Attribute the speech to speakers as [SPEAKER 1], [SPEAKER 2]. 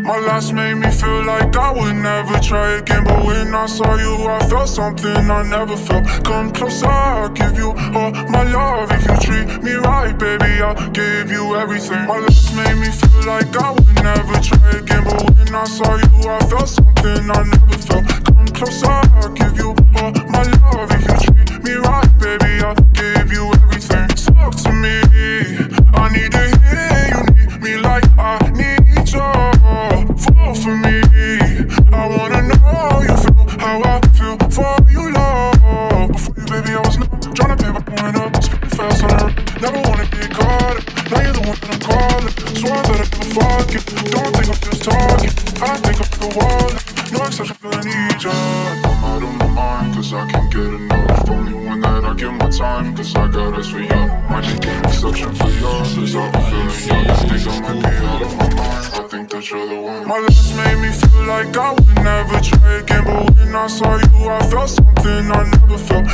[SPEAKER 1] My last made me feel like I would never try again, but when I saw you, I felt something I never felt. Come closer, I'll give you all my love. If you treat me right, baby, I'll give you everything. My last made me feel like I would never try again, but when I saw you, I felt something I never felt. Come closer, I'll give you all my love. If you treat me right, baby, I'll give you everything. Talk to me, I need to hear you need me like I need you. Fall for me, I wanna know you feel how I feel for you, love. Before you, baby, I was not tryna pay by going up, speaking fast on the road. Never wanna get caught up, now you're the one that I'm calling. Swear that I never forget, don't think I'm just talking, I think I'm the wall. No exception, but I need you. I'm out of my mind, cause I can't get enough. Only one that I give my time, cause I got us for you. Might just get an exception for yours, cause I've been feeling you. I think I might be out of my mind, I think that you're the one. My last made me feel like I would never try again, but when I saw you, I felt something I never felt.